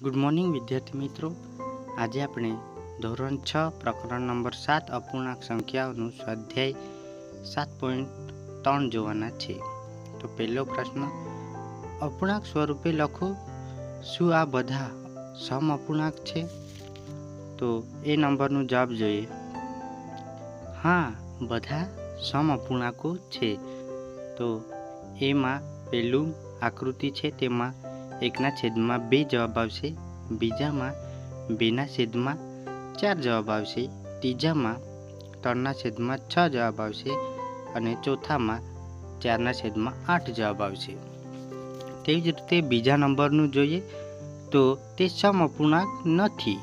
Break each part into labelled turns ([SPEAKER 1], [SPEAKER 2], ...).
[SPEAKER 1] Good morning વિદ્યાર્થી મિત્રો, આજે આપણે ધોરણ 6 પ્રકરણ નંબર 7 અપૂર્ણાંક સંખ્યાઓનું સ્વાધ્યાય 7.3 જોવાના છે. તો પહેલો પ્રશ્ન, અપૂર્ણાંક સ્વરૂપે લખો. શું આ બધા સમ અપૂર્ણાંક છે? તો એ નંબરનો જવાબ જોઈએ. હા, બધા સમ અપૂર્ણાંકો છે. તો એમાં પહેલું આકૃતિ છે, તેમાં 1/2 જવાબ આવશે, બીજામાં 2/4 જવાબ આવશે, ત્રીજામાં 3/6 જવાબ આવશે અને ચોથામાં 4/8 જવાબ આવશે. તેવી જ રીતે બીજા નંબરનું જોઈએ તો તે સમ અપૂર્ણાંક નથી.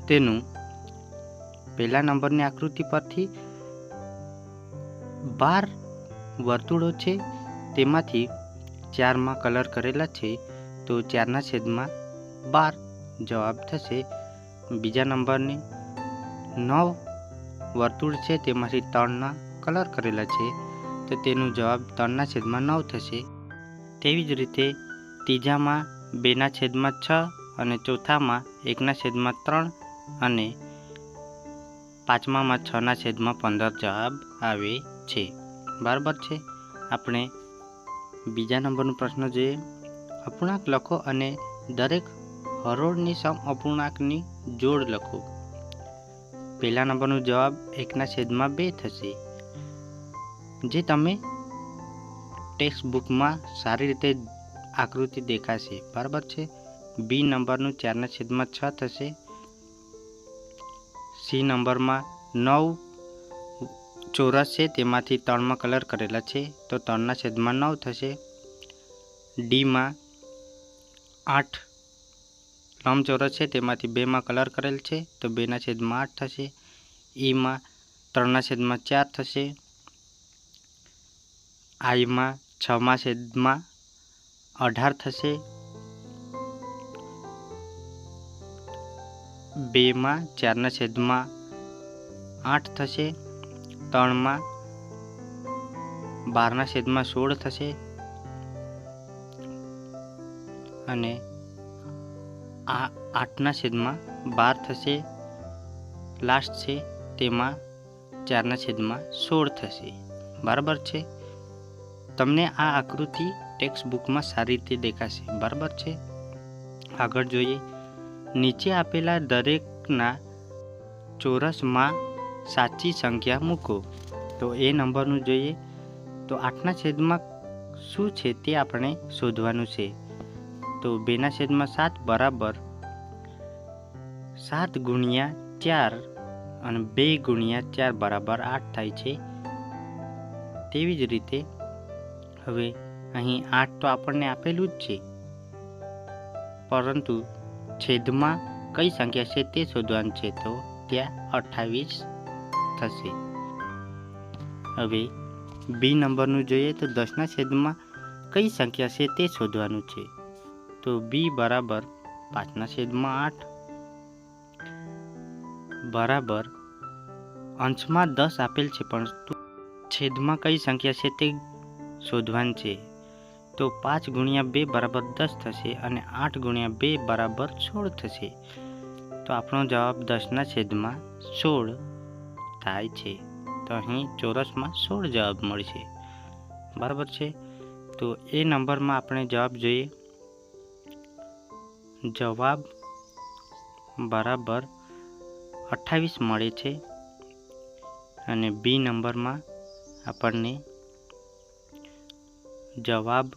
[SPEAKER 1] તેનું પહેલા નંબરની આકૃતિ પરથી 12 વર્તુળો છે, તેમાંથી 4માં કલર કરેલા છે, તો 4/12 જવાબ થશે. બીજા નંબરની 9 વર્તુળ છે, તેમાંથી 3ના કલર કરેલા છે, તો તેનો જવાબ 3/9 થશે. તેવી જ રીતે ત્રીજામાં 2/6 અને ચોથામાં 1/3 અને પાંચમામાં 6/15 જવાબ આવે છે. બરાબર છે. આપણે બીજા નંબરનો પ્રશ્ન જોઈએ. અપૂર્ણાંક લખો અને દરેક હરોળની સમ અપૂર્ણાંકની જોડ લખો. પહેલા નંબરનો જવાબ 1/2 થશે, જે તમે ટેક્સ્ટ બુકમાં સારી રીતે આકૃતિ દેખાશે. બરાબર છે. બી નંબરનું 4/6 થશે. સી નંબરમાં 9 ચોરસ છે, તેમાંથી 3માં કલર કરેલા છે, તો 3/9 થશે. ડીમાં 8 લંબચોરસ છે, તેમાંથી 2માં કલર કરેલ છે, તો 2/8 થશે. ઈમાં 3/4 થશે. આઈમાં 6/18 થશે. 2માં 4/8 થશે. 3માં 12/16 થશે અને આ 8/12 થશે. લાસ્ટ છે, તેમાં 4/16 થશે. બરાબર છે. તમને આ આકૃતિ ટેક્સ્ટ બુકમાં સારી રીતે દેખાશે. બરાબર છે. આગળ જોઈએ. નીચે આપેલા દરેકના ચોરસમાં સાચી સંખ્યા મૂકો. તો એ નંબરનું જોઈએ તો 8/7 શું છે તે આપણે શોધવાનું છે. તો 2/7 બરાબર 7 × 4 અને 2 × 4 બરાબર 8 થાય છે. તેવી જ રીતે હવે અહીં 8 તો આપણને આપેલું જ છે, પરંતુ છેદમાં કઈ સંખ્યા છે તે શોધવાનું છે, તો ત્યાં 28 થશે. હવે બી નંબરનું જોઈએ તો 10/7 કઈ સંખ્યા છે તે શોધવાનું છે. તો બી બરાબર 5/8 બરાબર અંશમાં 10 આપેલ છે, પરંતુ છેદમાં કઈ સંખ્યા છે તે શોધવાનું છે. તો 5 × 2 બરાબર 10 થશે અને 8 × 2 બરાબર 16 થશે. તો આપણો જવાબ 10/16 થાય છે. તો અહીં ચોરસમાં 16 જવાબ મળશે. બરાબર છે. તો એ નંબરમાં આપણે જવાબ જોઈએ. જવાબ બરાબર 28 મળે છે અને બી નંબરમાં આપણને જવાબ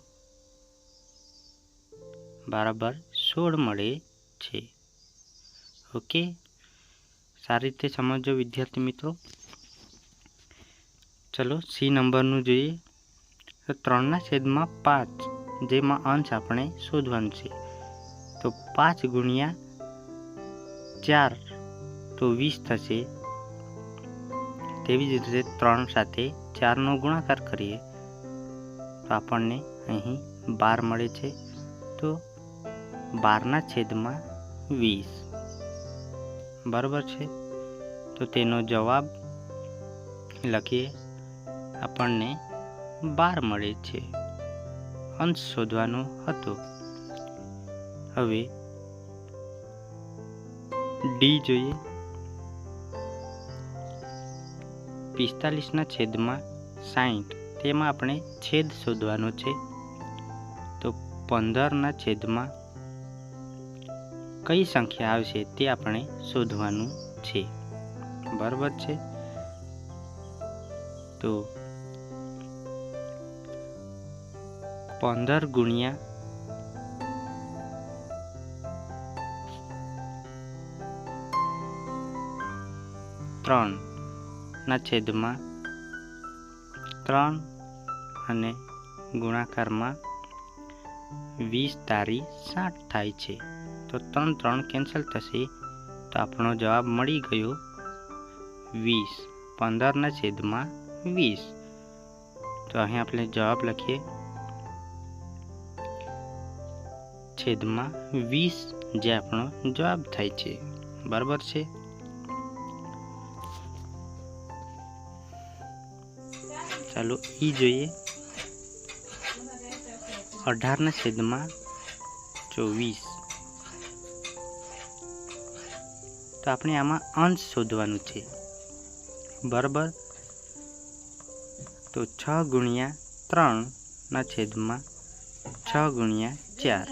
[SPEAKER 1] બરાબર 16 મળે છે. ઓકે, સારી રીતે સમજો વિદ્યાર્થી મિત્રો. ચલો સી નંબરનું જોઈએ તો 3/5 જેમાં અંશ આપણે શોધવાનું છે. તો 5 × 4 તો 20 થશે. તેવી જ રીતે 3 સાથે 4નો ગુણાકાર કરીએ તો આપણને અહીં 12 મળે છે. તો 12/20 બરાબર છે. તો તેનો જવાબ લખીએ, આપણને 12 મળે છે. અંશ શોધવાનો હતો. હવે ડી જોઈએ. 45 છેદમાં 60, તેમાં આપણે છેદ શોધવાનો છે. તો 15 છેદમાં કઈ સંખ્યા આવશે તે આપણે શોધવાનું છે. બરાબર છે. તો 15 ગુણ્યા 3 છેદમાં 3 અને ગુણાકારમાં 20 તારી 60 થાય છે. તો 3 3 કેન્સલ થશે, તો આપણો જવાબ મળી ગયો 20. 15 છેદમાં 20. તો અહીં આપણે જવાબ લખીએ છેદમાં 20, જે આપણો જવાબ થાય છે. બરાબર છે. ચાલો ઈ જોઈએ. 18 છેદમાં 24. તો આપણે આમાં અંશ શોધવાનું છે. બરાબર. તો 6 ગુણ્યા 3 છેદમાં 6 ગુણ્યા 4.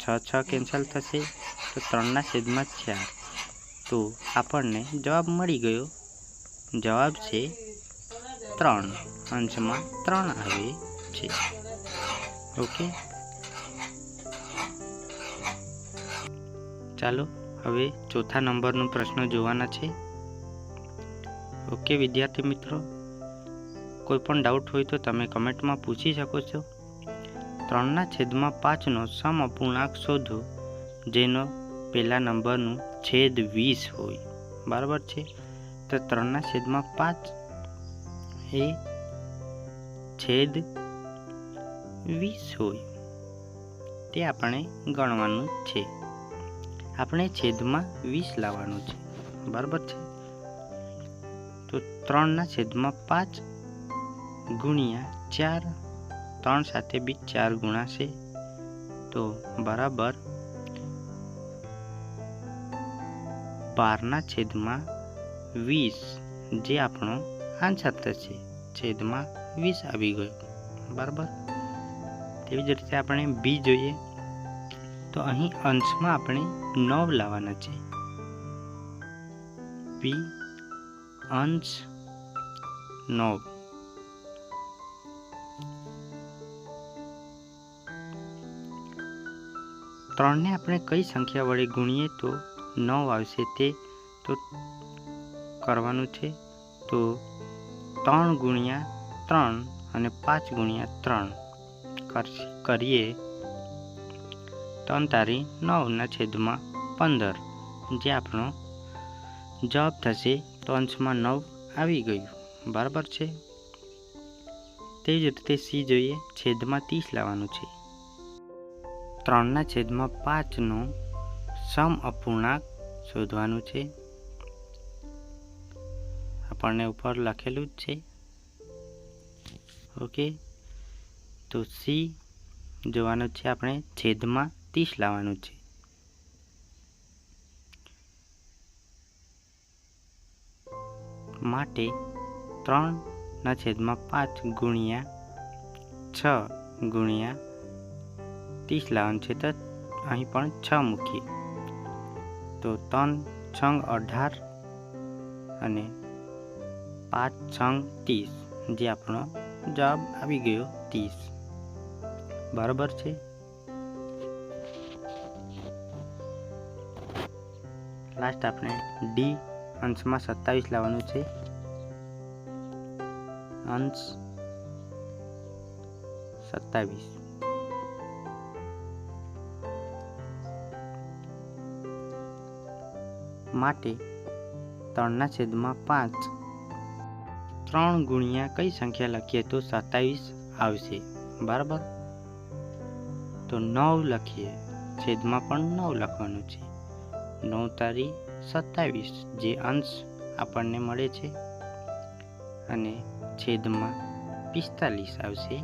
[SPEAKER 1] 6 6 કેન્સલ થશે, તો 3 છેદમાં 4. તો આપણને જવાબ મળી ગયો. જવાબ છે 3. અંશમાં 3 આવે છે. ઓકે. ચાલો હવે ચોથા નંબરનો પ્રશ્ન જોવાના છે. ઓકે વિદ્યાર્થી મિત્રો, કોઈ પણ ડાઉટ હોય તો તમે કમેન્ટમાં પૂછી શકો છો. 3 છેદમાં 5નો સમઅપૂર્ણાંક શોધો જેનો પહેલા નંબરનું છેદ 20 હોય. બરાબર છે. તો 3 છેદમાં 5 એ છેદ 20 હોય તે આપણે ગણવાનું છે. આપણે છેદમાં 20 લાવવાનું છે. બરાબર છે. તો 3 છેદમાં 5 ગુણ્યા 4, 3 સાથે બી 4 ગુણાશે, તો બરાબર 12 છેદમાં 20, જે આપણો આન્સર થશે. છેદમાં 20 આવી ગયો. બરાબર. તેવી જ રીતે આપણે બી જોઈએ. તો અહીં અંશમાં આપણે 9 લાવવાના છે. બી અંશ 9. ત્રણને આપણે કઈ સંખ્યા વડે ગુણીએ તો 9 આવશે તે તો કરવાનું છે. તો 3 ગુણ્યા 3 અને 5 ગુણ્યા 3 કરીએ. 3 તારી 9 છેદમાં 15, જે આપણો જવાબ થશે. તો અંશમાં 9 આવી ગયું. બરાબર છે. તે જ રીતે સી જોઈએ. છેદમાં 30 લાવવાનું છે. 3 છેદમાં 5નો સમઅપૂર્ણાંક શોધવાનું છે. આપણને ઉપર લખેલું જ છે. ઓકે. તો સી જોવાનું છે. આપણે છેદમાં 30 લાવવાનું છે. માટે 3 છેદમાં 5 ગુણ્યા 6 ગુણ્યા 30 લાવવાનું છે. તો અહીં પણ 6 મૂકીએ. તો 3 6 18 અને 5 6 30, જે આપણો જવાબ આવી ગયો 30. બરાબર છે. લાસ્ટ આપણે ડી અંશમાં 27 લાવવાનું છે. અંશ 27. માટે 3 છેદમાં 5 3 ગુણ્યા કઈ સંખ્યા લખીએ તો 27 આવશે. બરાબર. તો 9 લખીએ. છેદમાં પણ 9 લખવાનું છે. 9 તારી 27, જે અંશ આપણને મળે છે, અને છેદમાં 45 આવશે.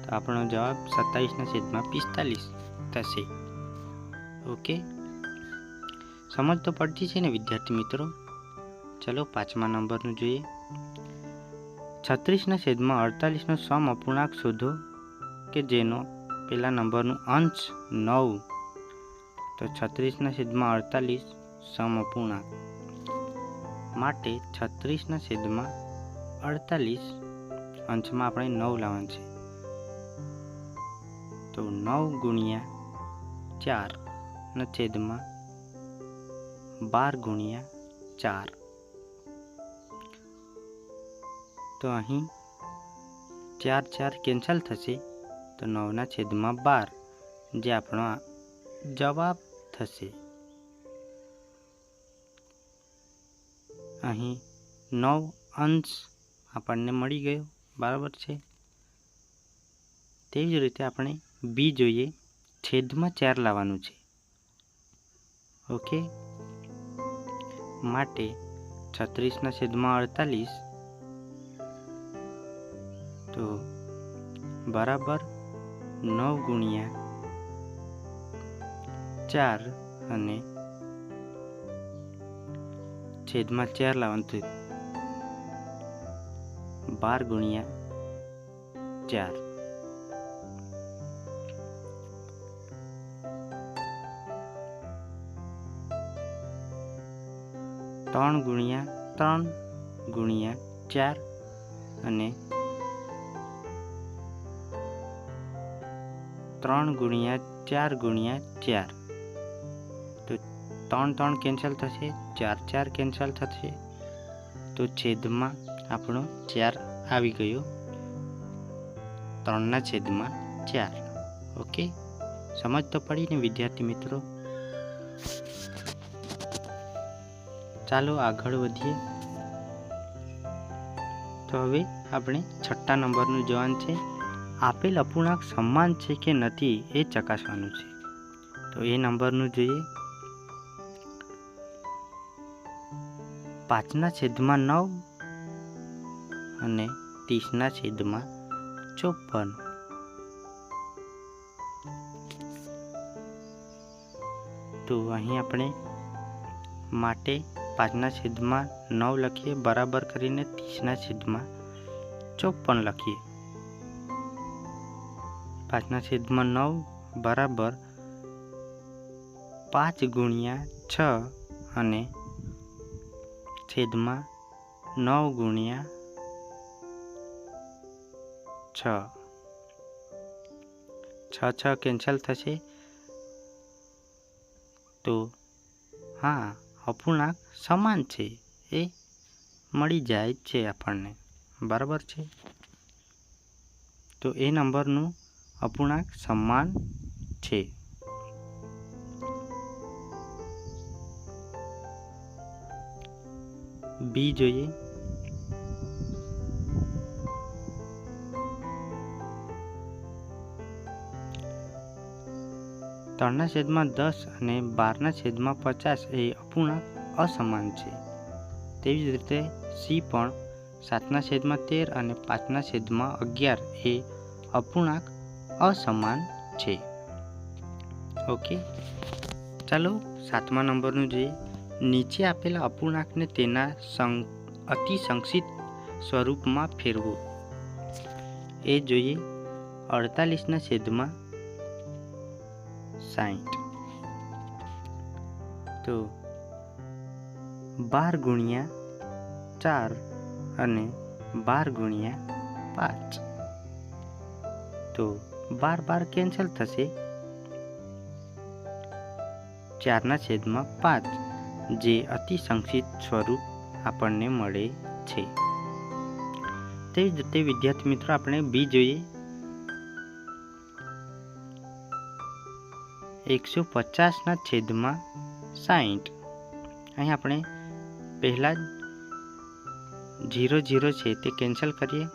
[SPEAKER 1] તો આપણો જવાબ 27 છેદમાં 45 થશે. ઓકે. સમજ તો પડતી છે ને વિદ્યાર્થી મિત્રો? ચલો 5મા નંબરનું જોઈએ. 36/48નો સમ અપૂર્ણાંક શોધો કે જેનો પહેલા નંબરનું અંશ 9. તો 36/48 સમ અપૂર્ણાંક માટે 36/48 અંશમાં આપણે 9 લાવવાનું છે. તો 9 ગુણ્યા 4 ના છેદમાં 12 ગુણ્યા 4. તો અહીં 4 4 કેન્સલ થશે, તો 9ના છેદમાં 12 જે આપણો જવાબ થશે. અહીં 9 અંશ આપણને મળી ગયો, બરાબર છે. તેવી જ રીતે આપણે બી જોઈએ, છેદમાં 4 લાવવાનું છે. ઓકે, માટે 36/48 તો બરાબર 9 ગુણ્યા 4 અને છેદમાં 4 લાવવાનું છે, 12 ગુણ્યા 4. ત્રણ ગુણ્યા 3 ગુણ્યા 4 અને 3 ગુણ્યા 4 ગુણ્યા 4. તો 3 3 કેન્સલ થશે, 4 4 કેન્સલ થશે, તો છેદમાં આપણો 4 આવી ગયો, 3ના છેદમાં 4. ઓકે, સમજ તો પડી ને વિદ્યાર્થી મિત્રો? ચાલો આગળ વધીએ. તો હવે આપણે 6 નંબરનું જોવાનું છે. આપેલ અપૂર્ણાંક સમાન છે કે નથી એ ચકાસવાનું છે. તો એ નંબરનું જોઈએ. 5/9 અને 30/54. તો અહીં આપણે માટે 5/9 લખીએ, બરાબર કરીને 30/54 લખીએ. 5/9 બરાબર 5 ગુણ્યા 6 અને છેદમાં 9 ગુણ્યા 6. 6 6 કેન્સલ થશે, તો હા, અપૂર્ણાંક સમાન છે એ મળી જાય છે આપણને, બરાબર છે. તો એ નંબરનું અપૂર્ણાંક સમાન છે. બી જોઈએ. 3/10 અને 12/50 એ અપૂર્ણાંક અસમાન છે. તેવી જ રીતે સી પણ 7/13 અને 5/11 એ અપૂર્ણાંક અસમાન છે. ઓકે, ચાલો 7મા નંબરનું જોઈએ. નીચે આપેલા અપૂર્ણાંકને તેના અતિ સંક્ષિપ્ત સ્વરૂપમાં ફેરવો. એ જોઈએ 48/60. તો 12 ગુણ્યા 4 અને 12 ગુણ્યા 5. તો 12 કેન્સલ થશે, 4/5 જે અતિ સંક્ષિપ્ત સ્વરૂપ આપણને મળે છે. તેવી જ રીતે વિદ્યાર્થી મિત્રો આપણે બી જોઈએ. 150/60. અહીં આપણે પહેલા જ 0 0 છે તે કેન્સલ કરીએ,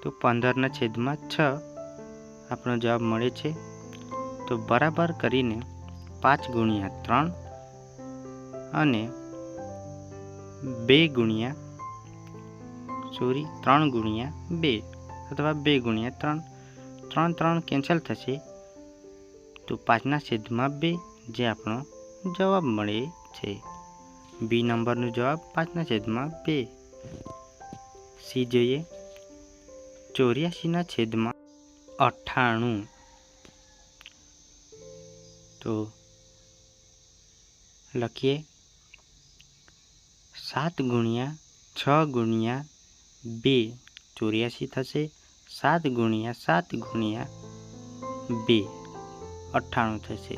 [SPEAKER 1] તો 15/6 આપણો જવાબ મળે છે. તો બરાબર કરીને 5 ગુણ્યા 3 અને 3 ગુણ્યા 2 અથવા 2 ગુણ્યા 3. 3 3 કેન્સલ થશે, તો 5/2 જે આપણો જવાબ મળે છે. બી નંબરનો જવાબ 5/2. સી જોઈએ 84/98. તો લખીએ 7 × 6 × 2 84 થશે. 7 × 7 × 2 98 થશે.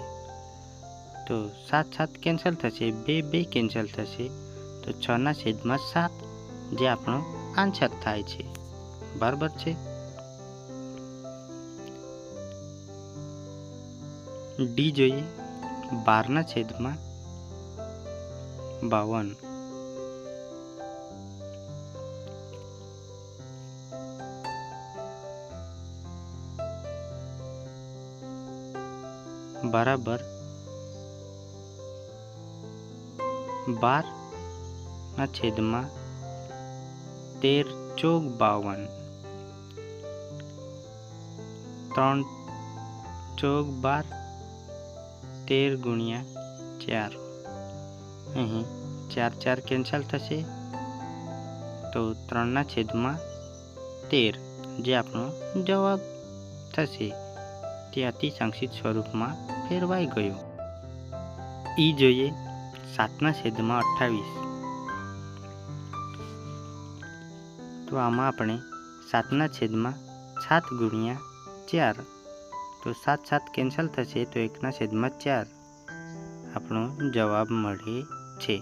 [SPEAKER 1] તો 7 7 કેન્સલ થશે, 2 2 કેન્સલ થશે. તો 6/7 જે આપણો આન્સર થાય છે. બરાબર છે. ડી જોઈએ 12/52. બરાબર 12/13 ચોક 52. 3 ચોક 12. 13 × 4. અહીં 4 4 કેન્સલ થશે. તો 3/13 જે આપણો જવાબ થશે તે અતિ સંક્ષિપ્ત સ્વરૂપમાં ફેરવાઈ ગયો. ઈ જોઈએ 7/28. તો આમાં આપણે 7/7 × 4. તો 7 7 કેન્સલ થશે. તો 1/4 આપણો જવાબ મળે છે.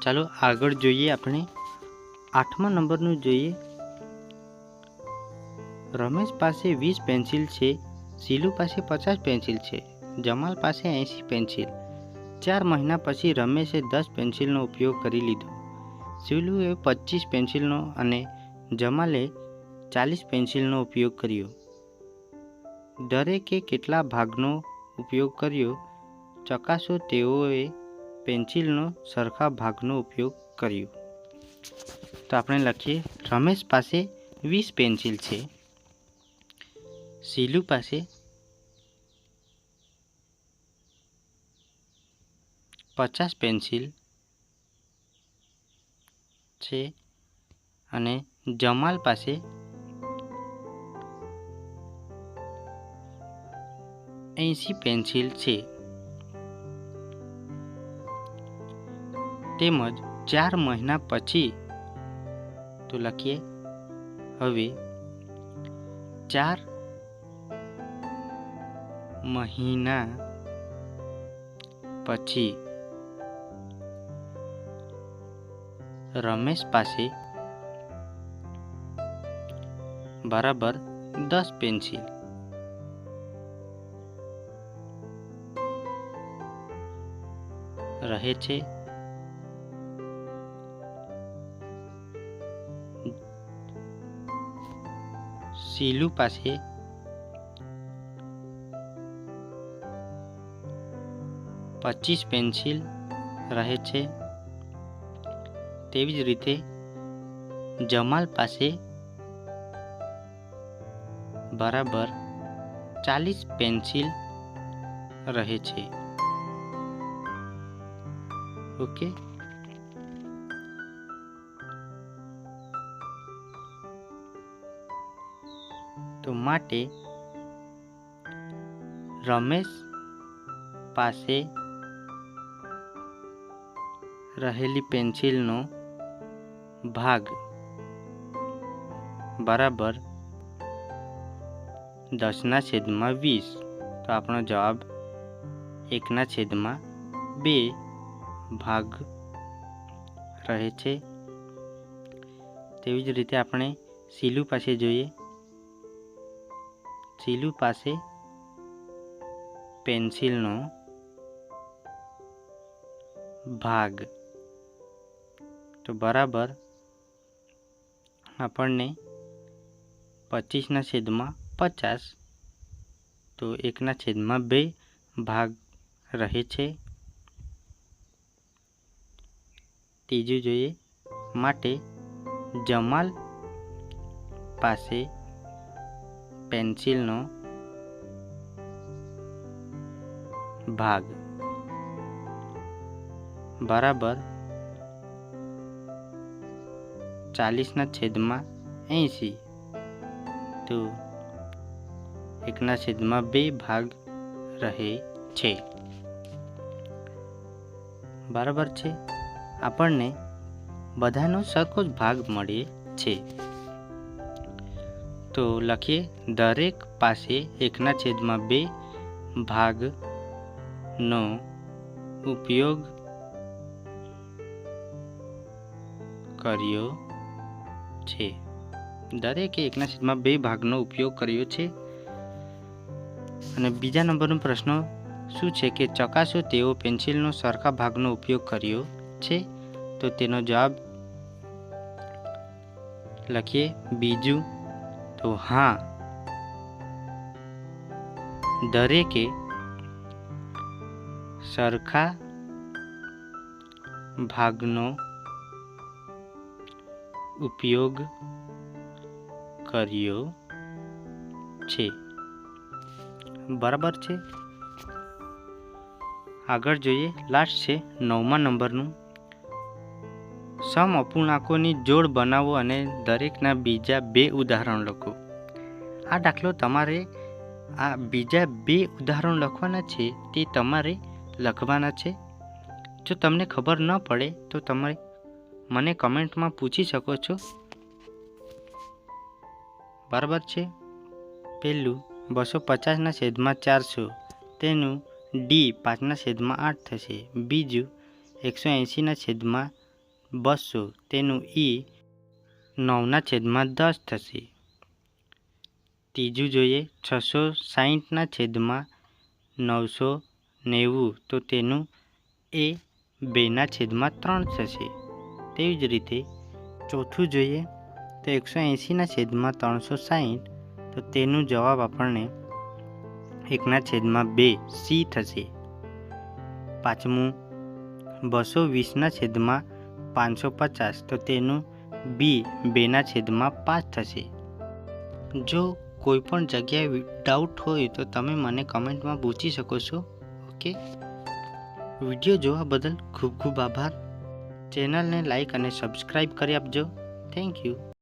[SPEAKER 1] ચાલો આગળ જોઈએ. આપણે 8મા નંબરનું જોઈએ. રમેશ પાસે 20 પેન્સિલ છે, શીલુ પાસે 50 પેન્સિલ છે, જમાલ પાસે 80 પેન્સિલ. 4 મહિના પછી રમેશે 10 પેન્સિલનો ઉપયોગ કરી લીધો. શીલુએ 25 પેન્સિલનો અને જમાલે 40 પેન્સિલનો ઉપયોગ કર્યો. દરેકે કેટલા ભાગનો ઉપયોગ કર્યો ચકાસો. તેઓએ પેન્સિલનો સરખા ભાગનો ઉપયોગ કર્યો. તો આપણે લખીએ રમેશ પાસે 20 પેન્સિલ છે, શીલુ પાસે 50 પેન્સિલ છે અને જમાલ પાસે 80 પેન્સિલ છે. તેમજ 4 મહિના પછી. તો લખીએ હવે 4 મહિના પછી રમેશ પાસે બરાબર 10 પેન્સિલ રહે છે. શીલુ પાસે 25 પેન્સિલ રહે છે. તેવી જ રીતે જમાલ પાસે બરાબર 40 પેન્સિલ રહે છે. ઓકે. તો માટે રમેશ પાસે રહેલી પેન્સિલનો ભાગ બરાબર 10/20. તો આપણો જવાબ 1/2 ભાગ રહે છે. તેવી જ રીતે આપણે શીલુ પાસે જોઈએ. શીલુ પાસે પેન્સિલનો ભાગ તો બરાબર આપણને 25/50. તો 1/2 ભાગ રહે છે. ત્રીજું જોઈએ માટે જમાલ પાસે પેન્સિલનો ભાગ બરાબર 40/80. તો 1/2 ભાગ રહે છે. બરાબર છે. આપણને બધાનો સરખો જ ભાગ મળે છે. તો લખીએ, દરેક પાસે 1/2 ભાગનો ઉપયોગ કર્યો છે. દરેકે 1/2 ભાગનો ઉપયોગ કર્યો છે. અને બીજા નંબરનો પ્રશ્ન શું છે કે ચકાસો તેઓ પેન્સિલનો સરખા ભાગનો ઉપયોગ કર્યો છે. તો તેનો જવાબ લખીએ બીજું. તો હા, દરેકે સરખા ભાગનો ઉપયોગ કર્યો છે. બરાબર છે. આગળ જોઈએ, લાસ્ટ છે 9મા નંબરનું. સમઅપૂર્ણાંકોની જોડ બનાવો અને દરેકના બીજા 2 ઉદાહરણ લખો. આ દાખલો તમારે આ બીજા 2 ઉદાહરણ લખવાના છે તે તમારે લખવાના છે. જો તમને ખબર ન પડે તો તમે મને કમેન્ટમાં પૂછી શકો છો. બરાબર છે. પહેલું 250/400 તેનું ડી 5/8 થશે. બીજું 180/200 તેનું ઈ 9/10 થશે. ત્રીજું જોઈએ 660/990 તો તેનું એ 2/3 થશે. તેવી જ રીતે ચોથું જોઈએ તો 180/360 તો તેનું જવાબ આપણને 1/2 સી થશે. પાંચમું 220/550 તો તેનું બી 2/5 થશે. જો કોઈ પણ જગ્યાએ ડાઉટ હોય તો તમે મને કમેન્ટમાં પૂછી શકો છો. ઓકે. વિડીયો જોવા બદલ ખૂબ ખૂબ આભાર. ચેનલને લાઈક અને સબસ્ક્રાઈબ કરી આપજો. Thank you.